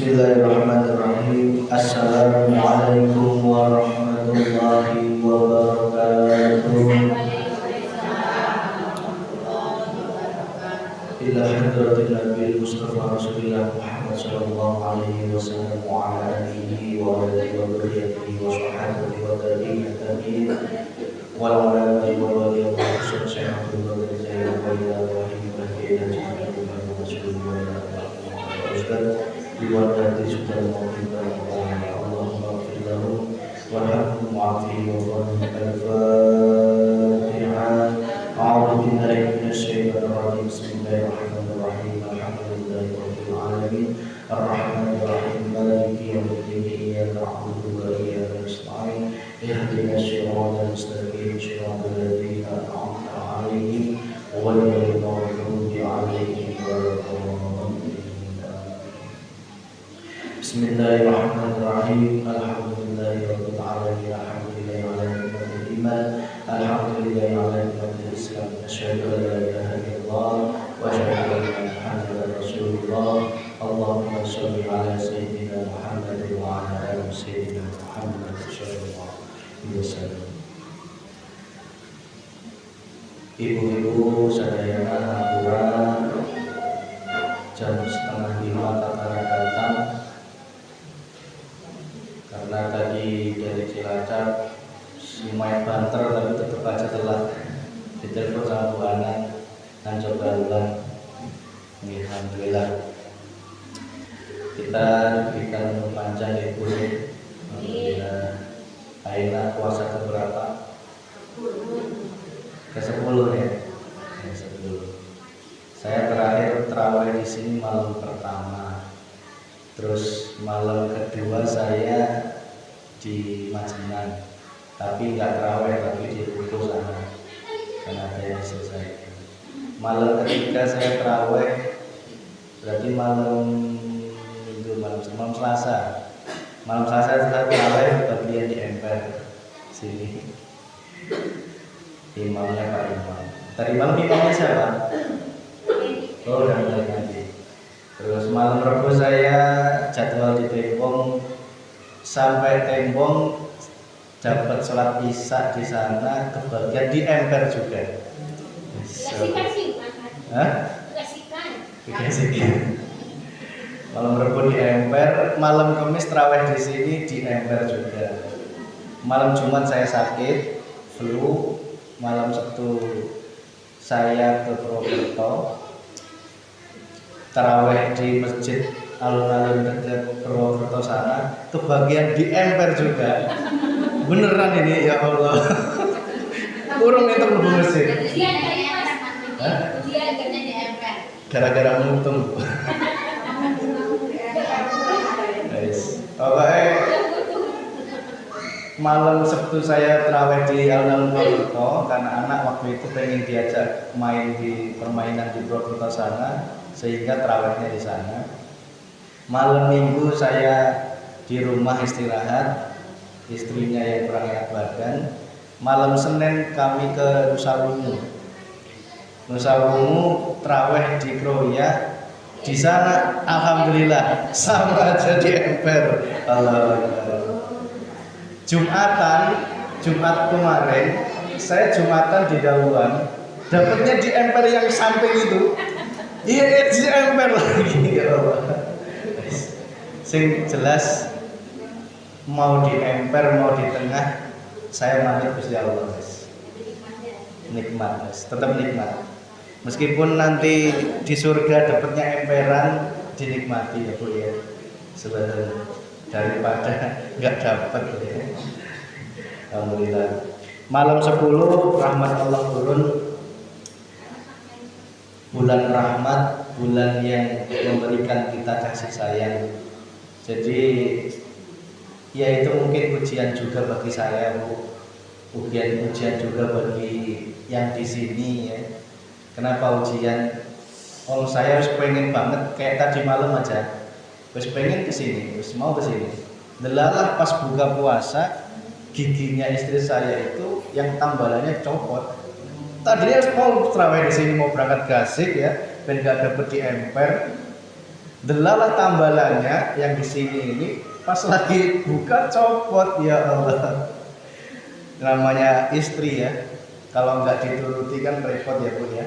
Bismillahirrahmanirrahim. Assalamualaikum warahmatullahi wabarakatuh. Ila hadratin Nabi Mustafa Rasulullah Muhammad sallallahu alaihi wasallam wa ala alihi wa alihi wa dhurriyyatihi wa sahbihi wa tabi'in wa ala alihi wa alihi wa sahbihi wa tabi'in wa ila rahim wa ila jannati wa ila Diwadati sudah mengubah Allahumma firlahu warhamhu wa'afihi wa al-Fatihah. A'udzu billahi minasy syaithanir rajim. Bismillahirrahmanirrahim. Alhamdulillahirabbil alamin. Arrahmanir rahim. Maliki yaumiddin. Iyyaka na'budu wa iyyaka nasta'in. Ihdinas siratal mustaqim. Shiratal ladzina an'amta 'alaihim ghairil maghdubi 'alaihim waladdallin. Bismillahirrahmanirrahim. Alhamdulillahirabbil alamin. Alhamdulillahi ala ni'matil iman. Alhamdulillahi ala ni'matil islam. Asyhadu an la ilaha illallah wa asyhadu anna Muhammadar Rasulullah. Allahumma shalli ala sayyidina Muhammad wa ala ali sayyidina Muhammad sallallahu alaihi wasallam. Ibu-ibu sadayana hapura, jam 4:30 tatara datang. Karena tadi dari Cilacap lumayan banter tapi tetap aja telat. Ditelepon sama Bu Ana dan coba ulang. Alhamdulillah kita diberikan umur panjang ya Bu. Alhamdulillah. Aina puasa keberapa? Ke-10 ya. Ke-10. Saya terakhir terawih di sini malam pertama. Terus malam kedua saya di Majenang, tapi nggak terawih, tapi di Ruko sana karena ada yang diselesaikan. Malam ketiga saya terawih, berarti malam Selasa. Malam Selasa saya terawih bagian di Emper sini. Imamnya Pak Imam. Tadi malam imamnya siapa? Oh, udah mulai nanti. Terus malam Rabu saya jadwal di Tembong, sampai Tembong dapat sholat isya di sana, kebagian di Emper juga. Dikasihkan. Malam Rabu di Emper, malam Kamis terawih di sini di Emper juga. Malam Jumat saya sakit, flu. Malam Sabtu saya ke Purwokerto. Taraweh di masjid alun-alun dekat Purwokerto sana, kebagian di Emper juga. Beneran ini ya Allah. Kurang itu lebih masjid. Gara-gara untung. Guys, pokoknya malam Sabtu saya terawih di alun-alun Purwokerto karena anak waktu itu pengen diajak main di permainan di Purwokerto sana, sehingga terawihnya di sana. Malam Minggu saya di rumah istirahat, istrinya yang kurang enak badan. Malam Senin kami ke Nusa Wungu. Nusa Wungu terawih di Kroya. Di sana alhamdulillah sama aja di Emper. Jumat kemarin saya Jumatan di Dawuan, dapatnya di Emper yang samping itu. Iya, di Emper lagi ya Allah. Sing jelas mau di Emper mau di tengah, saya manut Gusti Allah, guys. Nikmat, guys. Tetap nikmat. Meskipun nanti di surga dapatnya emperan, dinikmati ya Bu ya. Sebenarnya daripada nggak dapat ya. Alhamdulillah. Malam 10 rahmat Allah turun. Bulan rahmat, bulan yang memberikan kita kasih sayang. Jadi ya itu mungkin ujian juga bagi saya Bu. Ujian juga bagi yang di sini ya. Kenapa ujian? Oh saya harus pengen banget kayak tadi malam aja. Terus pengen kesini, terus mau kesini. Delalah pas buka puasa, giginya istri saya itu yang tambalannya copot. Tadinya mau terawih di sini, mau berangkat Gasik ya, dan nggak dapet di Emper. Delalah tambalannya yang di sini ini pas lagi buka copot, ya Allah. Namanya istri ya, kalau nggak dituruti kan repot ya Bu ya.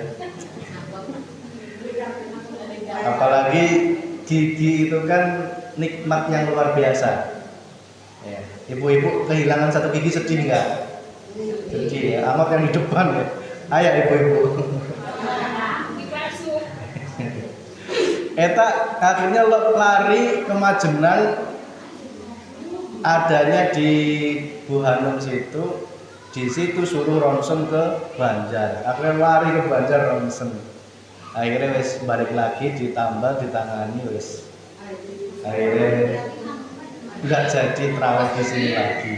Apalagi gigi itu kan nikmat yang luar biasa. Ya. Ibu-ibu kehilangan satu gigi sedih nggak? Sedih ya, amat yang di depan ya. Ayo ibu-ibu. Eta akhirnya lari ke Majenang, adanya di Bu Hanum situ, di situ suruh ronsen ke Banjar. Akhirnya lari ke Banjar ronsen. Akhirnya wis balik lagi ditambal ditangani wis. Akhirnya nggak jadi terawih di sini lagi.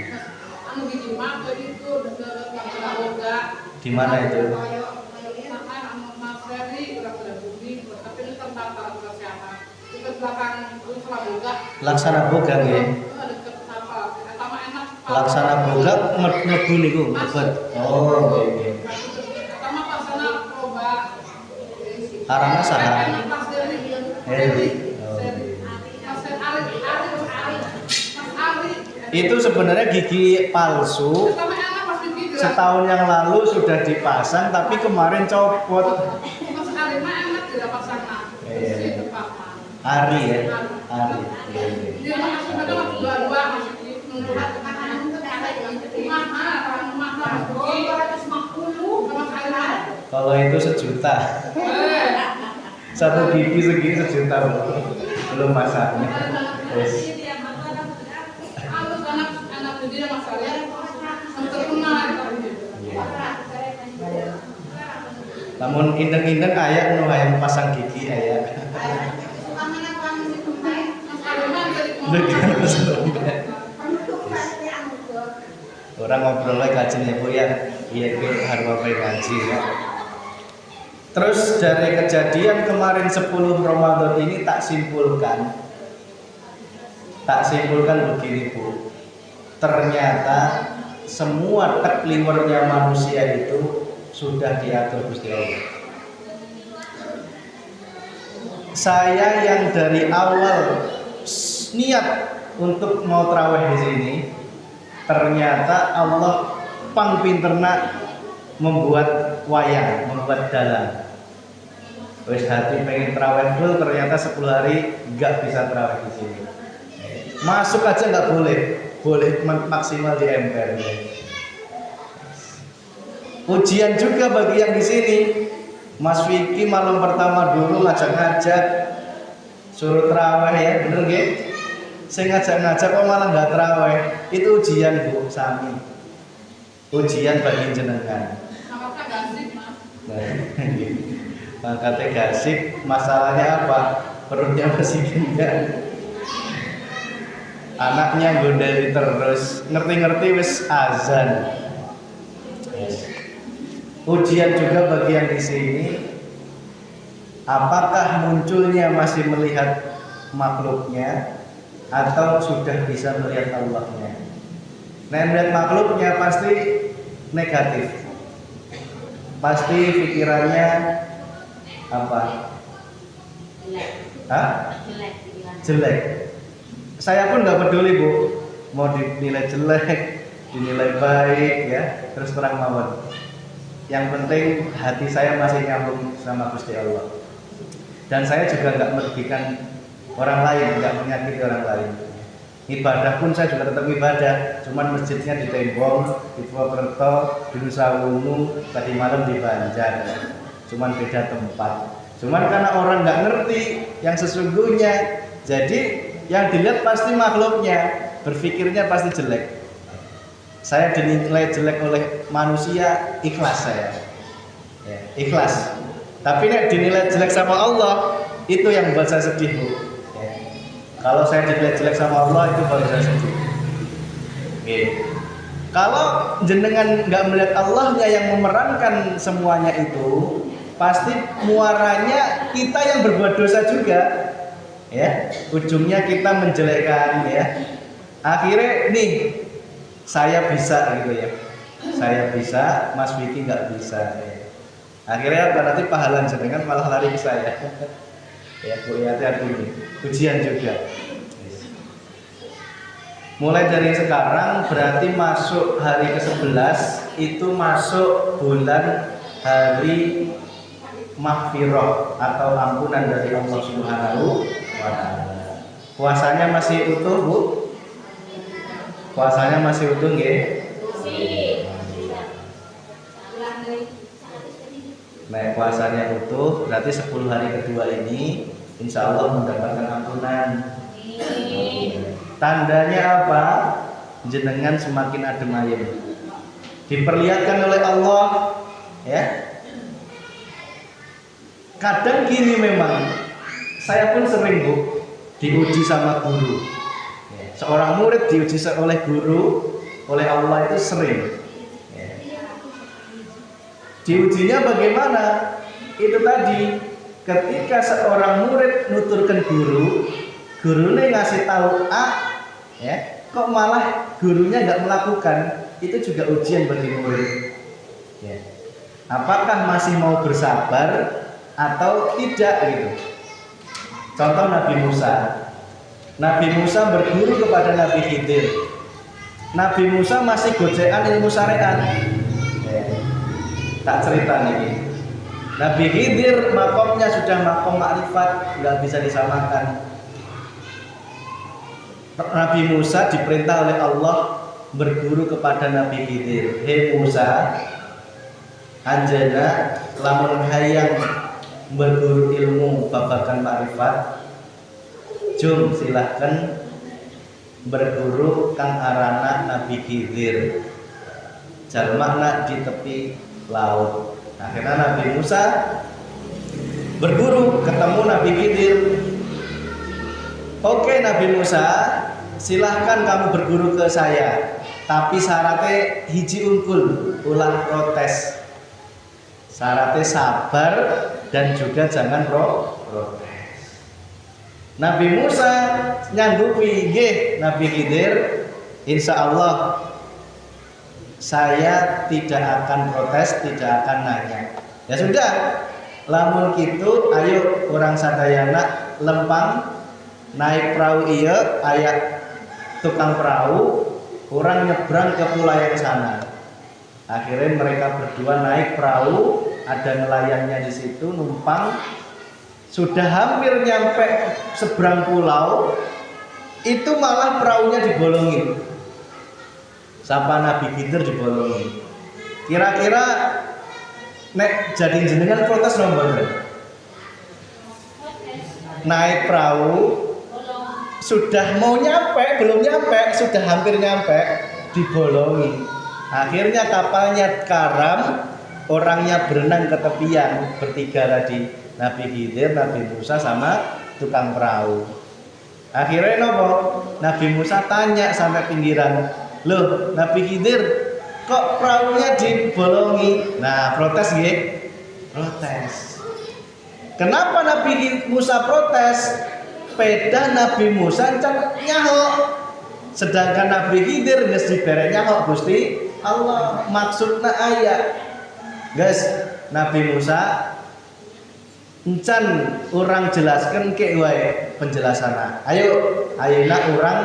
Di mana itu? Laksana Boga nggih. Laksana Boga mlebu niku mlebet. Oh, nggih. Arana saha? Itu sebenarnya gigi palsu. Setahun yang lalu sudah dipasang, tapi kemarin copot. Ari ya, Ari. Kalau itu 1 juta. Satu gigi segini 1 juta belum masaknya. Yes. Namun indeng-indeng ayak nu hayang pasang gigi ayak. Orang ngobrol lagi kajian ya Bu ya. Iya harus apa ngaji ya. Terus dari kejadian kemarin 10 Ramadan ini tak simpulkan begini Bu. Ternyata semua tekliwernya manusia itu sudah diatur Gusti Allah. Saya yang dari awal niat untuk mau traweh di sini, ternyata Allah pang pinterna membuat wayang, membuat dalan. Wis hati pengen traweh full, ternyata 10 hari nggak bisa traweh di sini. Masuk aja nggak boleh, boleh maksimal di emper. Ujian juga bagi yang di sini. Mas Vicky malam pertama dulu ngajak-ngajak suruh traweh ya, bener nggih? Saya ngajak-ngajak kok malah nggak traweh. Itu ujian Bu Sami. Ujian bagi jenengan. Angkatnya gasik, masalahnya apa? Perutnya masih kenyang. Anaknya gondeli terus, ngerti-ngerti wis azan. Ujian juga bagi yang di sini, apakah munculnya masih melihat makhluknya atau sudah bisa melihat Allahnya? Nah, melihat makhluknya pasti negatif, pasti pikirannya apa? Jelek. Saya pun nggak peduli Bu, mau dinilai jelek, dinilai baik ya, terus terang mawon. Yang penting hati saya masih nyambung sama Gusti Allah. Dan saya juga nggak merugikan orang lain, nggak menyakiti orang lain. Ibadah pun saya juga tetap ibadah, cuman masjidnya di Tembong, di Purwokerto, di Nusa Wungu, tadi malam di Banjar. Cuman beda tempat. Cuman karena orang nggak ngerti yang sesungguhnya, jadi yang dilihat pasti makhluknya, berpikirnya pasti jelek. Saya dinilai jelek oleh manusia, ikhlas saya, ya, ikhlas. Tapi nek dinilai jelek sama Allah, itu yang buat saya sedih Bu. Ya. Kalau saya dinilai jelek sama Allah, itu baru saya sedih. Gitu. Kalau jenengan nggak melihat Allahnya yang memerankan semuanya itu, pasti muaranya kita yang berbuat dosa juga, ya. Ujungnya kita menjelekkan, ya. Akhirnya nih. Saya bisa gitu ya, saya bisa, Mas Vicky nggak bisa. Ya. Akhirnya apa nanti pahala jenengan malah lari ke saya. Ya, kuliah ini ujian juga. Mulai dari sekarang berarti masuk hari ke-11 itu masuk bulan hari maghfirah atau ampunan dari Allah Subhanahu wa taala. Puasanya masih utuh, Bu? Puasanya masih utuh nggih? Nah, puasanya utuh berarti 10 hari kedua ini insya Allah mendapatkan ampunan. Tandanya apa? Jenengan semakin adem ayem. Diperlihatkan oleh Allah, ya. Kadang gini memang, saya pun sering, Bu, diuji sama guru. Seorang murid diuji oleh guru, oleh Allah itu sering. Diujinya bagaimana? Itu tadi, ketika seorang murid nuturkan guru, gurunya ngasih tahu A, ya, kok malah gurunya nggak melakukan, itu juga ujian bagi murid. Ya. Apakah masih mau bersabar atau tidak gitu? Contoh Nabi Musa. Nabi Musa berguru kepada Nabi Khidir. Nabi Musa masih gojekan ilmu syariat. Ya. Tak cerita nih. Nabi Khidir makomnya sudah makom makrifat, nggak bisa disamakan. Nabi Musa diperintah oleh Allah berguru kepada Nabi Khidir. Hei Musa, anjana lamun hayang berguru ilmu babakan makrifat, jom silahkan berguru kang arana Nabi Khidir. Jalmakna di tepi laut. Akhirnya Nabi Musa berguru, ketemu Nabi Khidir. Oke Nabi Musa, silahkan kamu berguru ke saya, tapi syaratnya hiji unggul, ulah protes. Syaratnya sabar dan juga jangan protes. Nabi Musa nyanggupi, nggih Nabi Khidir, insya Allah saya tidak akan protes, tidak akan nanya. Ya sudah, lamun gitu, ayo orang sadayana lempang naik perahu iya, ayat tukang perahu, orang nyebrang ke pulau yang sana. Akhirnya mereka berdua naik perahu, ada nelayannya di situ numpang. Sudah hampir nyampe seberang pulau, itu malah perahunya dibolongin. Sampai Nabi Khidir dibolongin. Kira-kira nek jadi jenengan protes nomor naik perahu sudah mau nyampe, belum nyampe, sudah hampir nyampe, dibolongi. Akhirnya kapalnya karam, orangnya berenang ke tepian, bertiga tadi, Nabi Khidir, Nabi Musa sama tukang perahu. Akhirnya nopo? Nabi Musa tanya sampai pinggiran, loh Nabi Khidir, kok perahunya dibolongi? Nah protes nggih? Protes. Kenapa Nabi Musa protes? Peda Nabi Musa nyahok, sedangkan Nabi Khidir geus dibere nyahok Gusti Allah. Maksudna aya, guys, Nabi Musa encan orang jelaskan ke wae penjelasanna. Ayeuna urang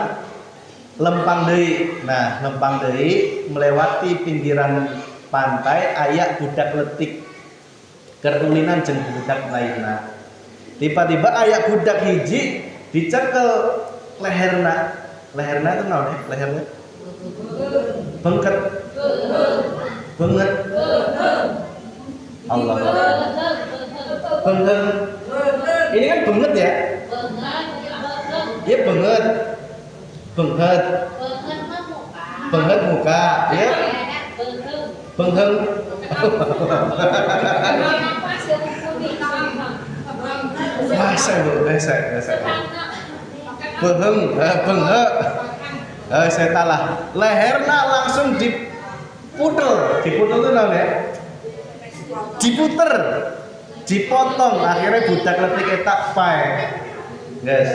lempang deui. Nah, lempang deui melewati pinggiran pantai aya budak letik kerulinan jeung budak lainna. Tiba-tiba aya budak hiji dicekel leherna. Leherna itu naon ya? Lehernya? Bengket. Benget. Allah. Benget. Ini kan benget ya? Iya benget. Benget. Benget muka, ya? Bengheng. Bahasa Bu, bahasa. Bengheng. Saya salah. Leherna langsung diputer. Diputer itu namanya ya? Diputer. Dipotong. Akhirnya budak letik etak pae. Guys.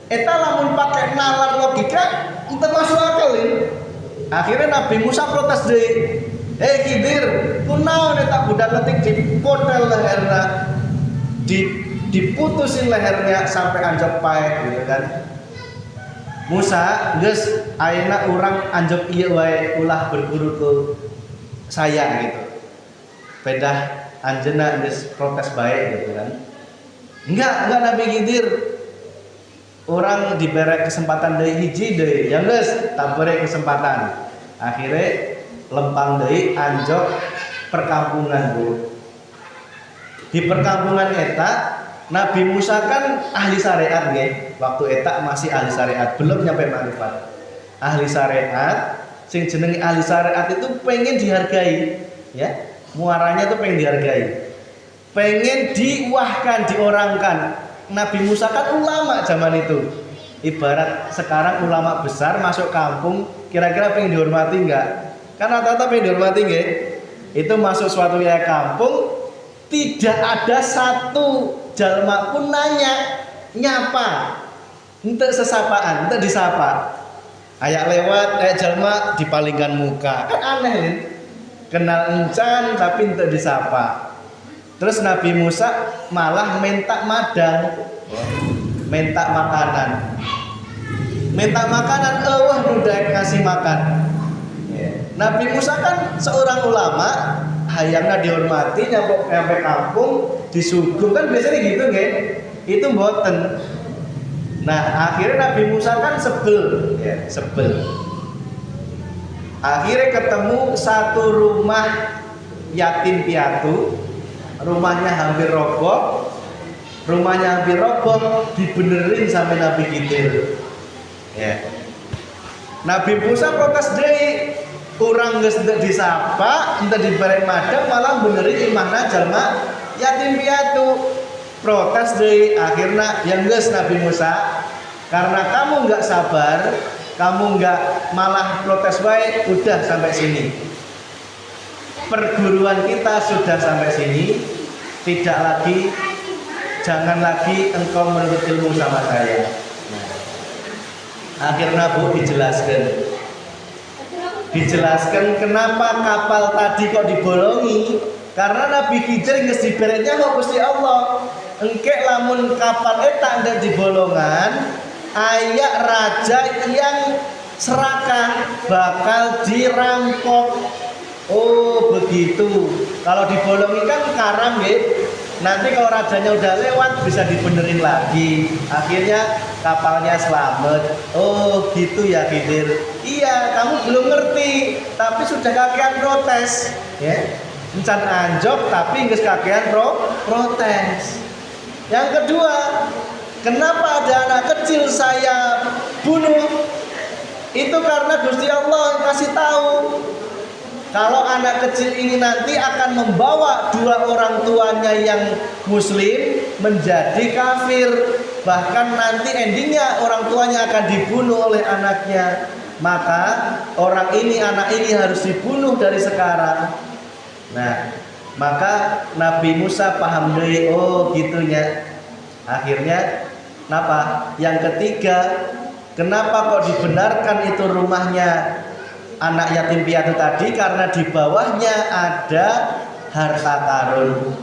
Eta lamun pakai nalar logika enten masuk akal ini. Akhirnya Nabi Musa protes deui. Khidir, kunaon eta budak letik dipotel leherna. diputusin lehernya sampai anjok pae gitu kan. Musa geus ayeuna urang anjok ieu wae ulah berguru ke saya gitu. Pedah anjeunna geus protes bae gitu kan. Enggak Nabi Khidir. Orang diberi kesempatan deui hiji deui, yang geus tak beri kesempatan. Akhirnya lempang deui anjok perkampungan Bu. Di perkampungan eta Nabi Musa kan ahli syariat nggih. Waktu eta masih ahli syariat, belum nyampe makrifat. Ahli syariat, sing jenenge ahli syariat itu pengen dihargai, ya. Muaranya tuh pengen dihargai. Pengen diwahkan, diorangkan. Nabi Musa kan ulama zaman itu. Ibarat sekarang ulama besar masuk kampung, kira-kira pengen dihormati enggak? Kan rata-rata pengen dihormati nggih. Itu masuk suatu wilayah kampung, tidak ada satu jalma pun nanya, nyapa, untuk sesapaan, untuk disapa. Ayak lewat, jalma dipalingkan muka, kan aneh nih. Kenal encan tapi untuk disapa. Terus Nabi Musa malah minta madang, minta makanan. Minta makanan, wah udah kasih makan. Nabi Musa kan seorang ulama, hayangnya dihormati, nyampe kampung disuguh kan biasanya gitu nggih. Itu mboten. Nah, akhirnya Nabi Musa kan sebel, ya, sebel. Akhirnya ketemu satu rumah yatim piatu, rumahnya hampir roboh. Rumahnya hampir roboh, dibenerin sampai Nabi Khidir. Ya. Nabi Musa protes deui. Orang geus teu disapa, teu diberi madang malah benerin imahna jalma yatim piatu. Protes deui, akhirna yang geus Nabi Musa, karena kamu enggak sabar, kamu enggak malah protes baik, udah sampai sini. Perguruan kita sudah sampai sini, tidak lagi, jangan lagi engkau menuntut ilmu sama saya. Akhirnya Bu dijelaskan kenapa kapal tadi kok dibolongi, karena Nabi Khidir geus diberetnya kok Gusti Allah engke lamun kapal eta ndak dibolongan ayak raja yang serakah bakal dirampok. Oh begitu, kalau dibolongi kan karam ya. Nanti kalau rajanya udah lewat bisa dibenerin lagi. Akhirnya kapalnya selamat. Oh gitu ya Khidir. Iya, kamu belum ngerti, tapi sudah kakean protes, ya. Encan anjok tapi geus kakean protes. Yang kedua, kenapa ada anak kecil saya bunuh? Itu karena Gusti Allah kasih tahu kalau anak kecil ini nanti akan membawa dua orang tuanya yang muslim menjadi kafir. Bahkan nanti endingnya orang tuanya akan dibunuh oleh anaknya. Maka orang ini, anak ini harus dibunuh dari sekarang. Nah, maka Nabi Musa paham deui, oh gitunya. Akhirnya kenapa? Yang ketiga, kenapa kok dibenarkan itu rumahnya anak yatim piatu tadi? Karena di bawahnya ada harta karun.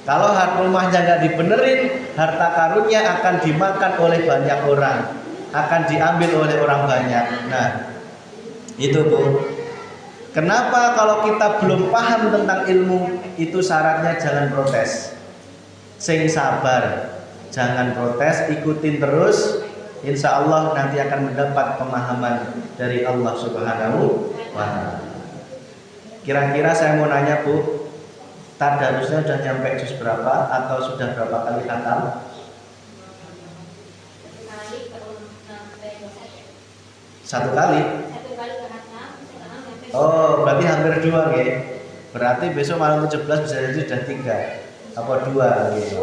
Kalau rumahnya nggak dibenerin, harta karunnya akan dimakan oleh banyak orang, akan diambil oleh orang banyak. Nah, itu Bu. Kenapa kalau kita belum paham tentang ilmu, itu syaratnya jangan protes. Sing sabar, jangan protes, ikutin terus. Insya Allah nanti akan mendapat pemahaman dari Allah Subhanahu wa Ta'ala. Kira-kira saya mau nanya Bu, tadarusnya sudah nyampe juz berapa atau sudah berapa kali khatam? Satu kali. Oh, berarti hampir dua ya. Berarti besok malam 17 bisa jadi sudah 3 apa 2 gitu.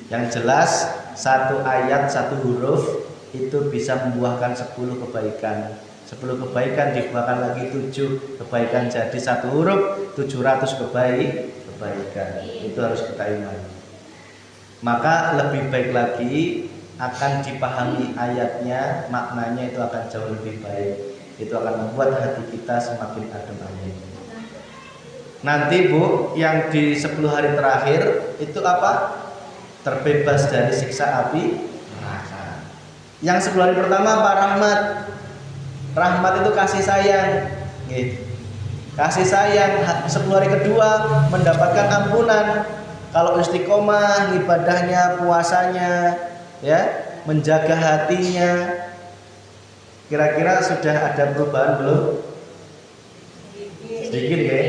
Yang jelas satu ayat satu huruf itu bisa membuahkan 10 kebaikan. 10 kebaikan dibuahkan lagi 7 kebaikan, jadi satu huruf 700 kebaikan. Itu harus kita imani. Maka lebih baik lagi akan dipahami ayatnya, maknanya itu akan jauh lebih baik. Itu akan membuat hati kita semakin adem ayem. Nanti Bu, yang di 10 hari terakhir itu apa? Terbebas dari siksa api neraka. Yang 10 hari pertama apa? Rahmat. Rahmat itu kasih sayang. Kasih sayang. 10 hari kedua mendapatkan ampunan. Kalau istiqomah ibadahnya, puasanya, ya, menjaga hatinya. Kira-kira sudah ada perubahan belum? Sedikit ya?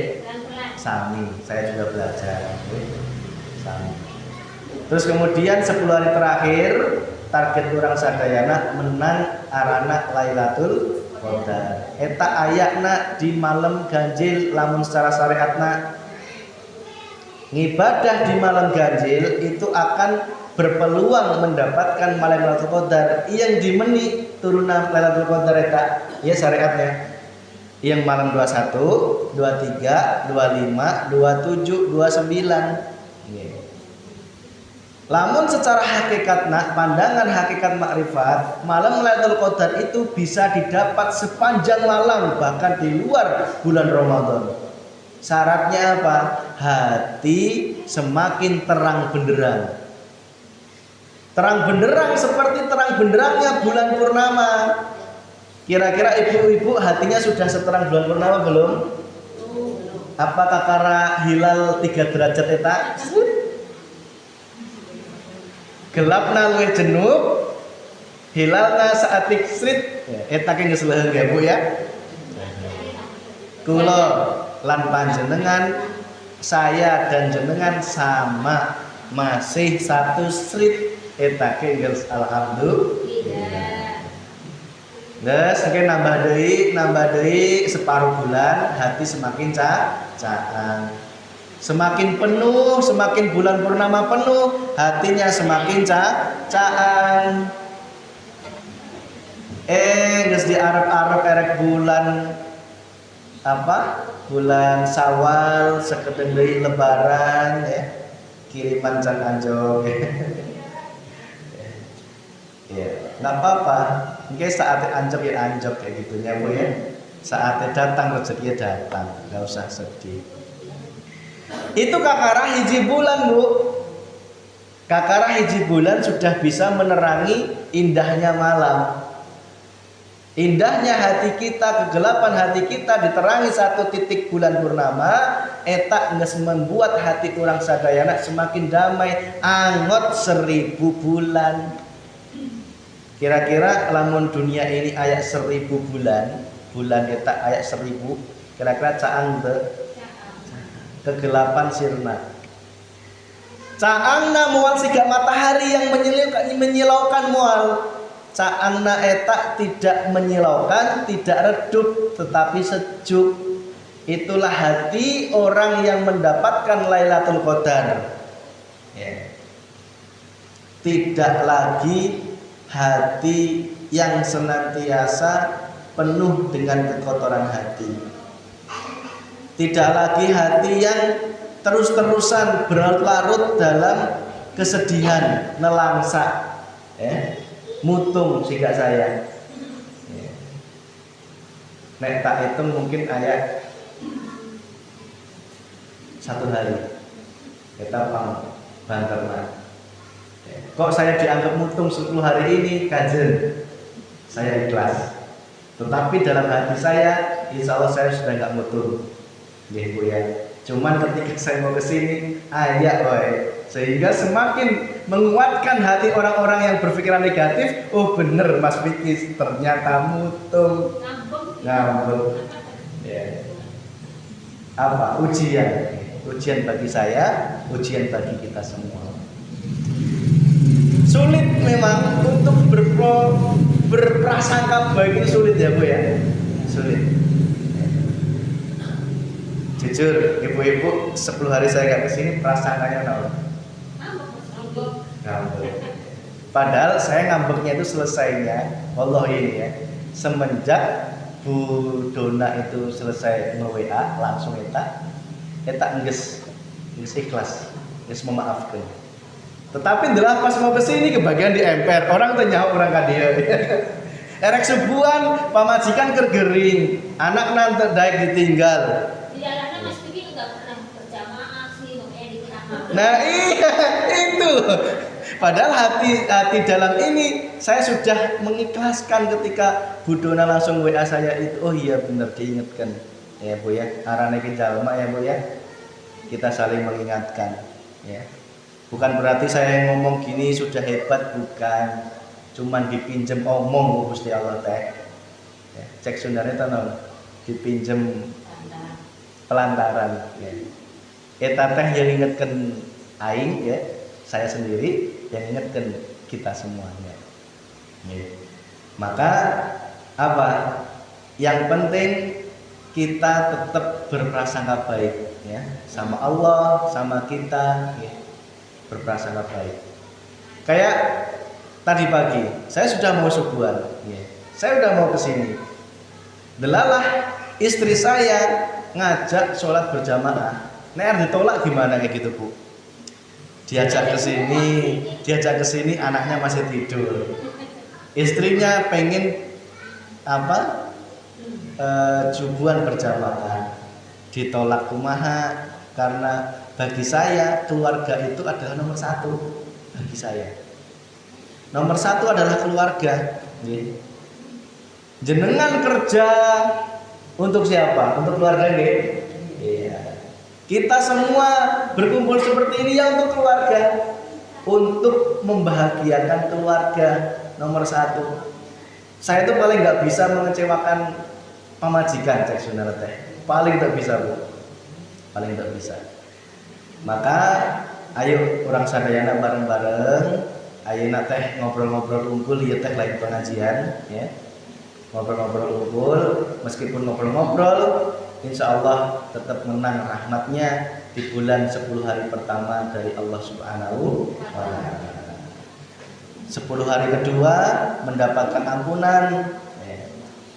Sami, saya juga belajar. Sami. Terus kemudian 10 hari terakhir target orang sadayana menang arana Lailatul Qadar. Eta ayakna di malam ganjil lamun secara syariatna ngibadah di malam ganjil itu akan berpeluang mendapatkan malam Lailatul Qadar yang dimeni turunan Lailatul Qadar eta ya syariatnya. Yang malam 21, 23, 25, 27, 29. Lamun secara hakikatna, pandangan hakikat makrifat, malam Lailatul Qadar itu bisa didapat sepanjang malam bahkan di luar bulan Ramadan. Syaratnya apa? Hati semakin terang benderang. Terang benderang seperti terang benderangnya bulan purnama. Kira-kira ibu-ibu hatinya sudah seterang bulan purnama belum? Apakah karena hilal 3 derajat eta? Gelapna luwih jenuh, hilalna saatik srit. Eta ki geus leuheung ya Bu ya. Kula lan panjenengan, saya dan jenengan sama masih satu srit. Eta ki geus alhamdulillah. Terus mungkin nambah deui separuh bulan hati semakin caang. Semakin penuh, semakin bulan purnama penuh, hatinya semakin caang. Geus diarep-arep erek bulan apa? Bulan Syawal, sakedeng deui lebaran ya. Kiriman can anjog. Ya, enggak apa-apa. Mungkin saatnya anjok ya anjok kayak gitunya Bu ya. Saatnya datang rezeki datang, enggak usah sedih. Itu kakara hiji bulan Bu. Kakara hiji bulan sudah bisa menerangi indahnya malam. Indahnya hati kita, kegelapan hati kita diterangi satu titik bulan purnama. Eta geus membuat hati orang sadayana semakin damai, angot 1000 bulan. Kira-kira lamun dunia ini aya 1000 bulan, bulan eta aya 1000, kira-kira caang teu? Kegelapan sirna. Caangna moal siga matahari yang menyilaukan moal. Caangna eta tidak menyilaukan, tidak redup, tetapi sejuk. Itulah hati orang yang mendapatkan Lailatul Qadar. Ya. Tidak lagi hati yang senantiasa penuh dengan kekotoran hati. Tidak lagi hati yang terus-terusan berlarut dalam kesedihan, nelangsa, mutung siga saya. Nek tak hitung mungkin ayat 1 hari. Kita banterna. Kok saya dianggap mutung 10 hari ini, kajen? Saya ikhlas. Tetapi dalam hati saya, insya Allah saya sudah nggak mutung, Bu ya. Cuman ketika saya mau kesini, ayat sehingga semakin menguatkan hati orang-orang yang berpikiran negatif. Oh bener Mas Fikis, ternyata mutung, ngambek. Ya. Apa? Ujian bagi saya, ujian bagi kita semua. Sulit memang untuk berprasangka baik itu sulit ya Bu ya. Sulit. Jujur ibu-ibu 10 hari saya gak kesini prasangkanya nol. Ngambek. Padahal saya ngambeknya itu selesainya Allah ini ya. Semenjak Bu Dona itu selesai nge-WA langsung eta enggeus ikhlas, geus memaafkan. Tetapi adalah pas mau kesini kebagian di emper orang tanya orang kadia. Erek sebuan pamajikan kergering, anak nanti daik ditinggal. Di anaknya Mas Vicky nggak pernah Nah iya itu. Padahal hati dalam ini saya sudah mengikhlaskan ketika Bu Dona langsung WA saya itu. Oh iya benar diingatkan ya Bu ya. Arane ki jalma ya Bu ya. Kita saling mengingatkan ya. Bukan berarti saya yang ngomong gini sudah hebat, bukan. Cuman dipinjem omong Gusti Allah teh. Ya, cek sundarnya tanam dipinjem pelantaran ya. Eta teh yang ingatkan aing ya, saya sendiri yang ingatkan kita semuanya. Ya. Maka apa? Yang penting kita tetap berprasangka baik ya, sama Allah, sama kita ya. Berprasangka baik. Kayak tadi pagi, saya sudah mau subuhan ya. Saya udah mau kesini. Delalah istri saya ngajak sholat berjamaah. Nek ditolak gimana kayak gitu Bu? Diajak ke sini anaknya masih tidur. Istrinya pengen apa? Subuhan berjamaah. Ditolak kumaha karena bagi saya keluarga itu adalah nomor satu bagi saya. Nomor satu adalah keluarga. Jenengan kerja untuk siapa? Untuk keluarga nggih? Iya. Kita semua berkumpul seperti ini ya untuk keluarga. Untuk membahagiakan keluarga nomor satu. Saya itu paling nggak bisa mengecewakan pemajikan cek saudara teh. Paling nggak bisa Bu. Paling nggak bisa. Maka ayo orang sadayana bareng-bareng. Ayo teh ngobrol-ngobrol unggul ya teh lain pengajian ya. Ngobrol-ngobrol unggul, meskipun ngobrol-ngobrol, insya Allah tetap menang rahmatnya di bulan 10 hari pertama dari Allah Subhanahu wa Ta'ala. 10 hari kedua mendapatkan ampunan,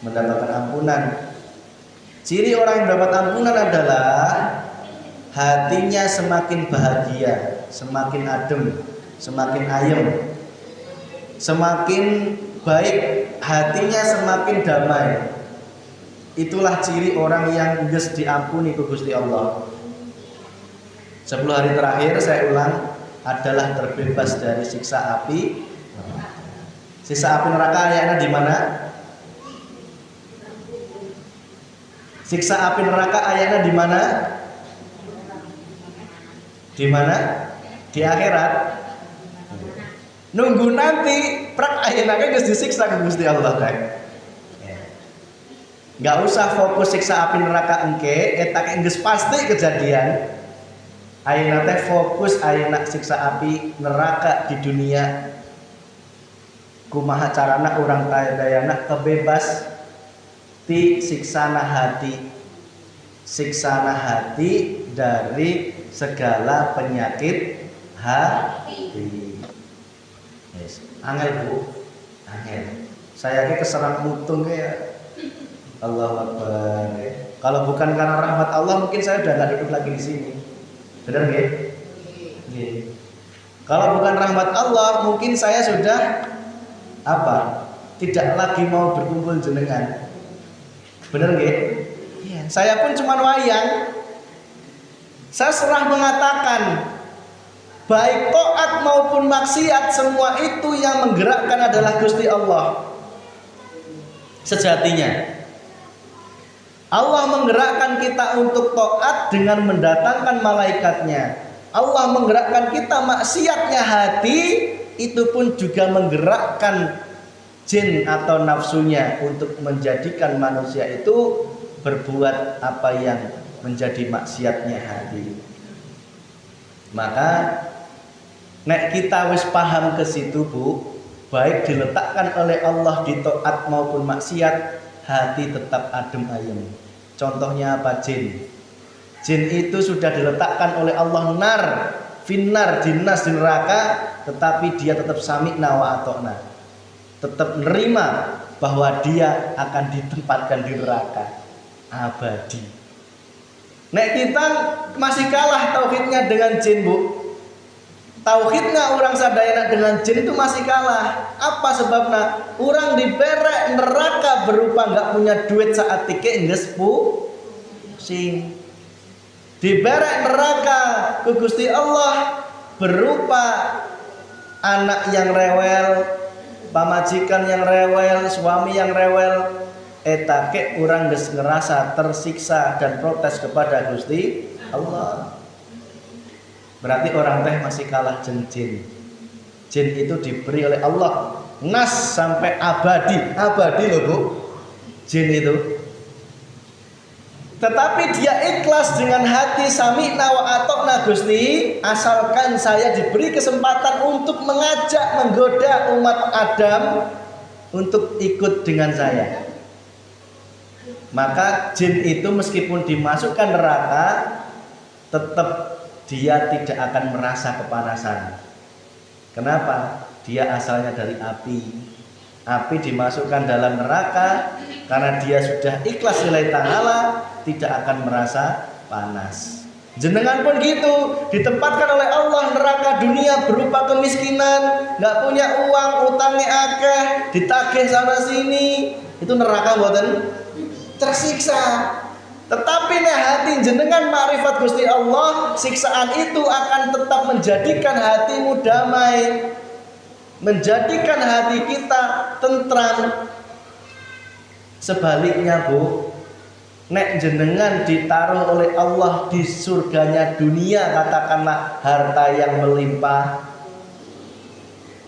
mendapatkan ampunan. Ciri orang yang mendapat ampunan adalah hatinya semakin bahagia, semakin adem, semakin ayem, semakin baik, hatinya semakin damai. Itulah ciri orang yang geus diampuni ku Gusti Allah. 10 hari terakhir saya ulang adalah terbebas dari siksa api. Siksa api neraka ayana di mana? Siksa api neraka ayana di mana? Di mana? Di akhirat. Nunggu nanti prak ayeuna ge geus disiksa ke Gusti Allah teh. Enggak usah fokus siksa api neraka engke, eta geus pasti kejadian. Ayeuna teh fokus ayeuna siksa api neraka di dunia. Kumaha carana urang dayana kebebas ti siksana hati. Siksana hati dari segala penyakit hati. Yes. Angel Bu, angel. Saya ke keserang mutung ya. Allahu Akbar. Kalau bukan karena rahmat Allah mungkin saya udah nggak duduk lagi di sini. Benar nggih? Nggih. Kalau bukan rahmat Allah mungkin saya sudah apa? Tidak lagi mau berkumpul jenengan. Benar nggih? Iya. Saya pun cuma wayang. Saya serah mengatakan baik taat maupun maksiat semua itu yang menggerakkan adalah Gusti Allah. Sejatinya Allah menggerakkan kita untuk taat dengan mendatangkan malaikatnya. Allah menggerakkan kita maksiatnya hati, itu pun juga menggerakkan jin atau nafsunya untuk menjadikan manusia itu berbuat apa yang menjadi maksiatnya hati. Maka nek kita wis paham ke situ Bu, baik diletakkan oleh Allah di taat maupun maksiat, hati tetap adem ayem. Contohnya apa? Jin. Jin itu sudah diletakkan oleh Allah nar, finnar, dinas di neraka, tetapi dia tetap sami'na wa ata'na. Tetap menerima bahwa dia akan ditempatkan di neraka abadi. Nek kita masih kalah tauhidnya dengan jin Bu. Tauhidnya orang sadayana dengan jin itu masih kalah. Apa sebabnya? Orang diberek neraka berupa nggak punya duit saat tike nges pusing. Diberek neraka ku Gusti Allah berupa anak yang rewel, pamajikan yang rewel, suami yang rewel, eta ke urang geus ngerasa tersiksa dan protes kepada Gusti Allah. Berarti orang teh masih kalah jeung jin. Jin itu diberi oleh Allah nas sampai abadi loh Bu. Jin itu. Tetapi dia ikhlas dengan hati sami'na wa ata'na Gusti, asalkan saya diberi kesempatan untuk mengajak, menggoda umat Adam untuk ikut dengan saya. Maka jin itu meskipun dimasukkan neraka, tetap dia tidak akan merasa kepanasan. Kenapa? Dia asalnya dari api. Api dimasukkan dalam neraka karena dia sudah ikhlas lillahi ta'ala, tidak akan merasa panas. Jenengan pun gitu, ditempatkan oleh Allah neraka dunia berupa kemiskinan, nggak punya uang, utangnya akeh, ditagih sana sini, itu neraka mboten? Tersiksa. Tetapi nek hati jenengan makrifat Gusti Allah, siksaan itu akan tetap menjadikan hatimu damai, menjadikan hati kita tentram. Sebaliknya Bu, nek jenengan ditaruh oleh Allah di surganya dunia, katakanlah harta yang melimpah,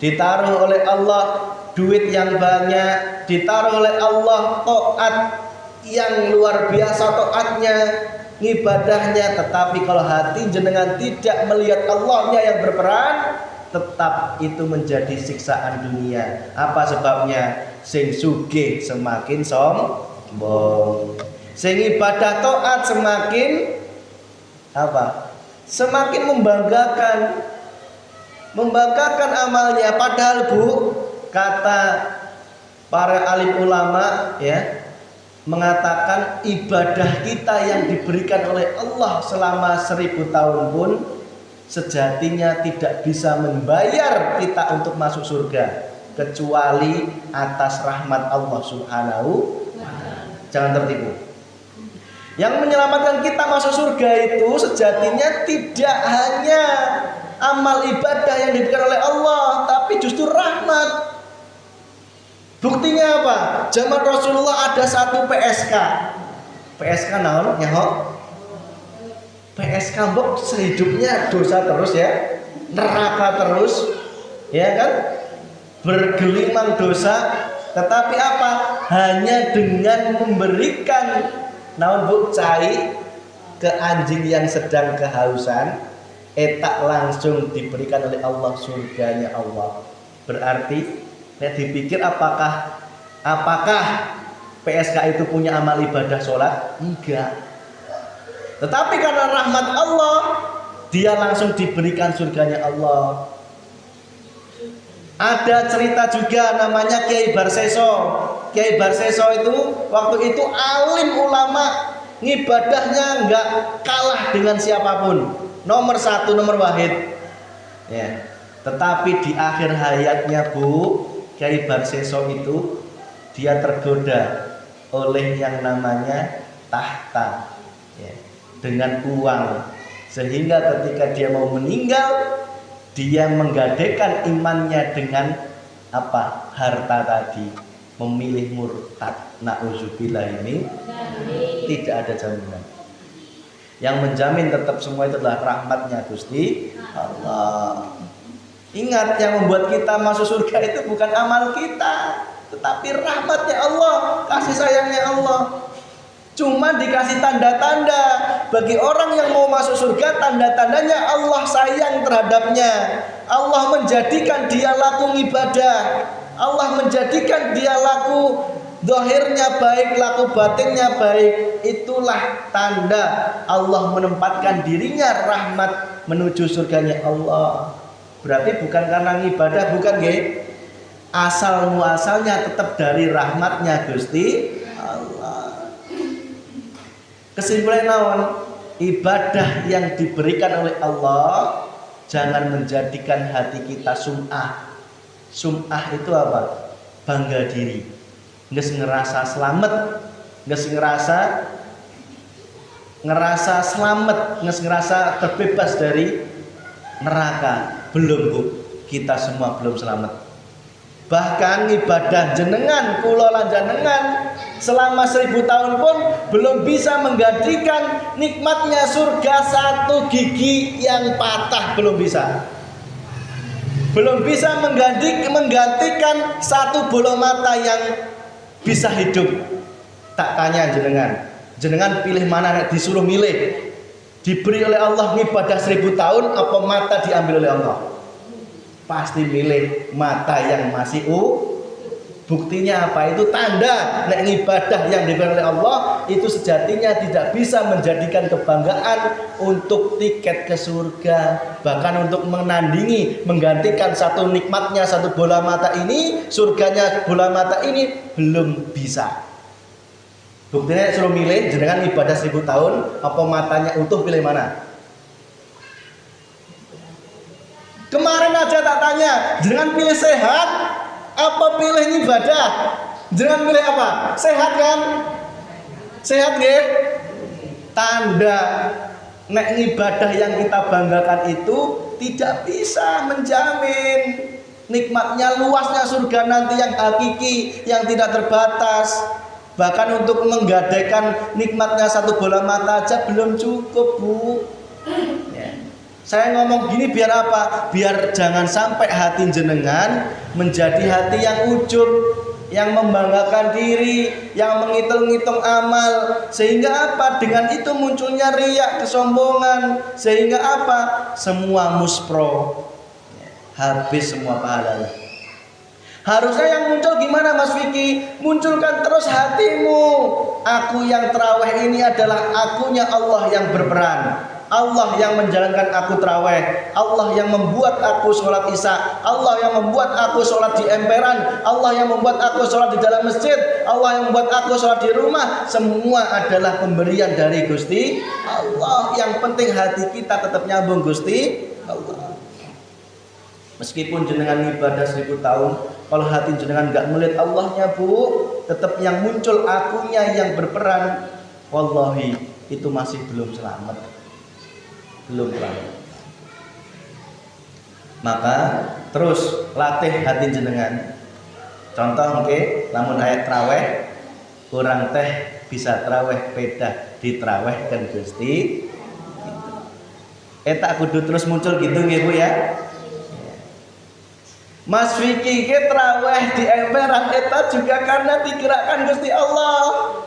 ditaruh oleh Allah duit yang banyak, ditaruh oleh Allah taat yang luar biasa taatnya, ngibadahnya, tetapi kalau hati jenengan tidak melihat Allahnya yang berperan, tetap itu menjadi siksaan dunia. Apa sebabnya? Sing sugih semakin sombong, sing ibadah taat semakin apa? Semakin membanggakan amalnya. Padahal Bu, kata para alim ulama ya, mengatakan ibadah kita yang diberikan oleh Allah selama 1000 tahun pun sejatinya tidak bisa membayar kita untuk masuk surga kecuali atas rahmat Allah Subhanahu wa ta'ala. Jangan tertipu. Yang menyelamatkan kita masuk surga itu sejatinya tidak hanya amal ibadah yang diberikan oleh Allah, tapi justru rahmat. Buktinya apa? Zaman Rasulullah ada satu PSK. PSK naon? Nyaho? PSK mbok sehidupnya dosa terus ya, neraka terus, ya kan? Bergelimang dosa, tetapi apa? Hanya dengan memberikan naon Bu, cai ke anjing yang sedang kehausan, etak langsung diberikan oleh Allah surganya Allah. Berarti saya dipikir apakah PSK itu punya amal ibadah sholat? Enggak. Tetapi karena rahmat Allah, dia langsung diberikan surganya Allah. Ada cerita juga namanya Kiai Barseso. Kiai Barseso itu waktu itu alim ulama, ngibadahnya enggak kalah dengan siapapun, nomor 1, nomor wahid ya. Tetapi di akhir hayatnya Bu, Kiai Barseso itu dia tergoda oleh yang namanya tahta ya, dengan uang, sehingga ketika dia mau meninggal dia menggadaikan imannya dengan apa? Harta tadi, memilih murtad. Nauzubillah, ini tidak ada jaminan. Yang menjamin tetap semua itu adalah rahmatnya Gusti Allah. Ingat, yang membuat kita masuk surga itu bukan amal kita, tetapi rahmatnya Allah, kasih sayangnya Allah. Cuma dikasih tanda-tanda. Bagi orang yang mau masuk surga, tanda-tandanya Allah sayang terhadapnya. Allah menjadikan dia laku ibadah. Allah menjadikan dia laku zahirnya baik, laku batinnya baik. Itulah tanda Allah menempatkan dirinya rahmat menuju surganya Allah. Berarti bukan karena ibadah, bukan nggih. Asal muasalnya tetap dari rahmatnya Gusti Allah. Kesimpulan naon? Ibadah yang diberikan oleh Allah jangan menjadikan hati kita sum'ah. Sum'ah itu apa? Bangga diri. Nges ngerasa selamat, nges ngerasa ngerasa selamat, ngerasa terbebas dari neraka. Belum Bu, kita semua belum selamat. Bahkan ibadah jenengan, kula lan jenengan selama 1000 tahun pun belum bisa menggantikan nikmatnya surga satu gigi yang patah, belum bisa. Belum bisa menggantikan satu bola mata yang bisa hidup. Tak tanya jenengan pilih mana, nek disuruh milih, diberi oleh Allah ibadah 1000 tahun apa mata diambil oleh Allah? Pasti milih mata yang masih buktinya apa? Itu tanda nek ibadah yang diberi oleh Allah itu sejatinya tidak bisa menjadikan kebanggaan untuk tiket ke surga, bahkan untuk menandingi menggantikan satu nikmatnya satu bola mata ini, surganya bola mata ini belum bisa. Buktinya suruh milih jenengan ibadah 1000 tahun apa matanya utuh, pilih mana? Kemarin aja tak tanya, jenengan pilih sehat apa pilih ibadah? Jenengan pilih apa? Sehat kan? Sehat nggih? Tanda nek ibadah yang kita banggakan itu tidak bisa menjamin nikmatnya luasnya surga nanti yang hakiki, yang tidak terbatas. Bahkan untuk menggadaikan nikmatnya satu bola mata aja belum cukup Bu. Saya ngomong gini biar apa? Biar jangan sampai hati jenengan menjadi hati yang ujub, yang membanggakan diri, yang menghitung-hitung amal. Sehingga apa? Dengan itu munculnya riak, kesombongan. Sehingga apa? Semua muspro, habis semua pahalanya. Harusnya yang muncul gimana Mas Vicky? Munculkan terus hatimu. Aku yang terawih ini adalah akunya Allah yang berperan. Allah yang menjalankan aku terawih, Allah yang membuat aku sholat isya, Allah yang membuat aku sholat di emperan, Allah yang membuat aku sholat di dalam masjid, Allah yang membuat aku sholat di rumah. Semua adalah pemberian dari Gusti Allah. Yang penting hati kita tetap nyambung Gusti Allah. Meskipun jenengan ibadah 1000 tahun, kalau hati jenengan nggak melihat Allahnya Bu, tetap yang muncul akunya yang berperan, wallahi itu masih belum selamat. Belum selamat. Maka terus latih hati jenengan. Contoh oke, lamun ayat traweh kurang teh bisa traweh pedah ditrawehkan Gusti. Tak kudu terus muncul gitu nggih Bu ya. Mas Vicky ke traweh di emperan eta juga karena digerakkan Gusti Allah.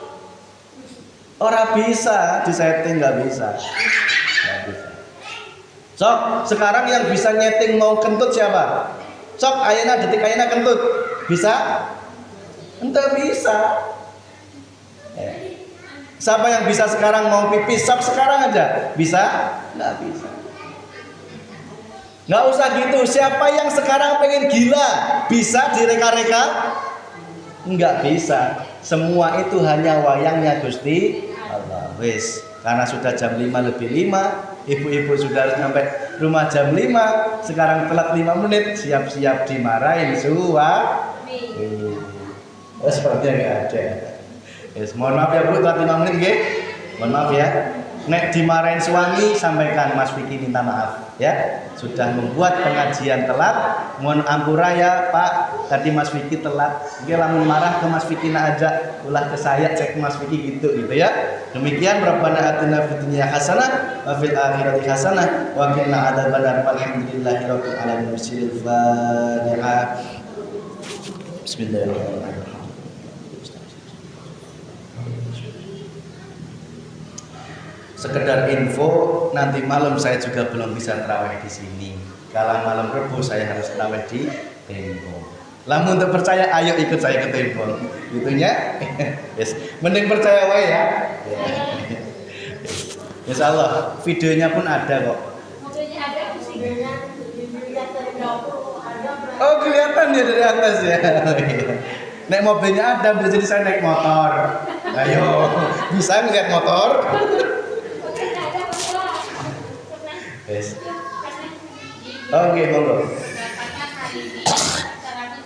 Ora bisa disetting, nggak bisa. Nggak bisa. Sok, sekarang yang bisa nyeting mau kentut siapa? Sok, ayeuna detik ayeuna kentut. Bisa? Ente bisa. Siapa yang bisa sekarang mau pipis? Sok sekarang aja. Bisa? Nggak bisa. Nggak usah gitu. Siapa yang sekarang pengen gila? Bisa direka-reka? Nggak bisa. Semua itu hanya wayangnya Gusti Allah. Wis, karena sudah jam 5:05. Ibu-ibu sudah harus sampai rumah jam 5. Sekarang telat 5 menit, siap-siap dimarahin suami. Sepertinya nggak ada. Yes, mohon maaf ya Bu, telat 5 menit nggih. Mohon maaf ya. Nek dimarahin suami, sampaikan Mas Vicky minta maaf ya. Sudah membuat pengajian telat. Mohon ampura ya Pak, tadi Mas Vicky telat. Dia lamun marah ke Mas Vicky aja, ulah ke saya, cek Mas Vicky gitu ya. Demikian Rabbana atina fid dunya hasanah wa fil akhirati hasanah wa qina adzabannar. Walhamdulillahirabbil alamin. Fatihah. Bismillahirrahmanirrahim. Sekedar info, nanti malam saya juga belum bisa terawih di sini. Kalau malam Rebo saya harus terawih di Tempo. Lamun untuk percaya, ayo ikut saya ke Tempo. Gitunya, yes. Mending percaya wae ya. Insya Allah, videonya pun ada kok. Videonya ada, musiknya dilihat dari dapur ada. Oh kelihatan ya dari atas ya. Naik mobilnya ada, bisa jadi saya naik motor. Ayo, bisa ngeliat motor? Yes. Oke, monggo. Dapatnya hari ini 151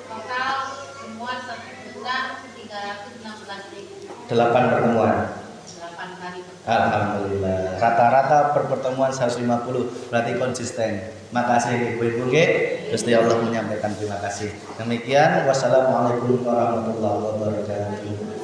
total semua 1.316.000. 8 pertemuan. 8 kali pertemuan. Alhamdulillah. Rata-rata per pertemuan 150, berarti konsisten. Makasih Ibu-ibu nggih. Gusti Allah menyampaikan terima kasih. Demikian, wassalamualaikum warahmatullahi wabarakatuh.